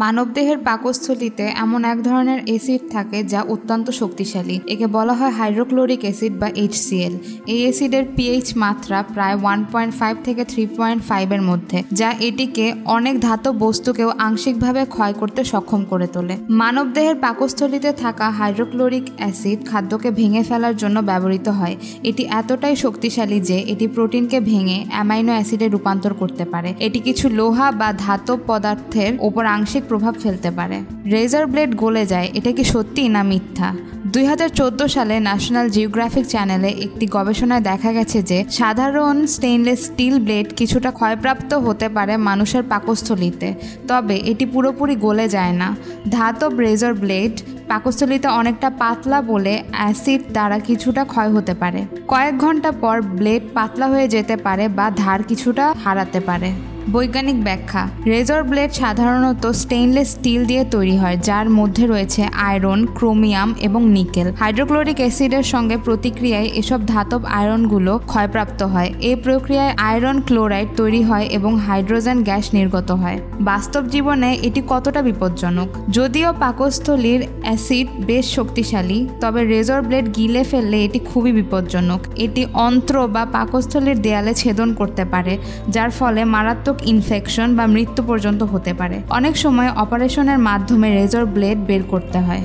মানবদেহের পাকস্থলীতে এমন এক ধরনের অ্যাসিড থাকে যা অত্যন্ত শক্তিশালী। একে বলা হয় হাইড্রোক্লোরিক অ্যাসিড বা HCl। এই অ্যাসিডের pH মাত্রা প্রায় 1.5 থেকে 3.5 এর মধ্যে, যা এটিকে অনেক ধাতব বস্তুকেও আংশিকভাবে ক্ষয় করতে সক্ষম করে তোলে। মানবদেহের পাকস্থলীতে থাকা হাইড্রোক্লোরিক অ্যাসিড খাদ্যকে ভেঙে ফেলার জন্য ব্যবহৃত হয়। এটি এতটাই শক্তিশালী যে এটি প্রোটিনকে ভেঙে অ্যামাইনো অ্যাসিডে রূপান্তর করতে পারে। এটি কিছু লোহা বা ধাতব পদার্থের ওপর আংশিক প্রভাব ফেলতে পারে। রেজার ব্লেড গলে যায়, এটা কি সত্যি না মিথ্যা? 2014 সালে ন্যাশনাল জিওগ্রাফিক চ্যানেলে একটি গবেষণায় দেখা গেছে যে সাধারণ স্টেইনলেস স্টিল ব্লেড কিছুটা ক্ষয়প্রাপ্ত হতে পারে মানুষের পাকস্থলীতে, তবে এটি পুরোপুরি গলে যায় না। ধাতব রেজার ব্লেড পাকস্থলীতে অনেকটা পাতলা বলে অ্যাসিড দ্বারা কিছুটা ক্ষয় হতে পারে। কয়েক ঘন্টা পর ব্লেড পাতলা হয়ে যেতে পারে বা ধার কিছুটা হারাতে পারে। বৈজ্ঞানিক ব্যাখ্যা: রেজর ব্লেড সাধারণত স্টেইনলেস স্টিল দিয়ে তৈরি হয়, যার মধ্যে রয়েছে আয়রন, ক্রোমিয়াম এবং নিকেল। হাইড্রোক্লোরিক অ্যাসিডের সঙ্গে প্রতিক্রিয়ায় এসব ধাতব আয়রনগুলো ক্ষয়প্রাপ্ত হয়। এই প্রক্রিয়ায় আয়রন ক্লোরাইড তৈরি হয় এবং হাইড্রোজেন গ্যাস নির্গত হয়। বাস্তব জীবনে এটি কতটা বিপজ্জনক? যদিও পাকস্থলীর অ্যাসিড বেশ শক্তিশালী, তবে রেজর ব্লেড গিলে ফেললে এটি খুবই বিপজ্জনক। এটি অন্ত্র বা পাকস্থলীর দেয়ালে ছেদন করতে পারে, যার ফলে মারাত্মক ইনফেকশন বা মৃত্যু পর্যন্ত হতে পারে। অনেক সময় অপারেশনের মাধ্যমে রেজর ব্লেড বের করতে হয়।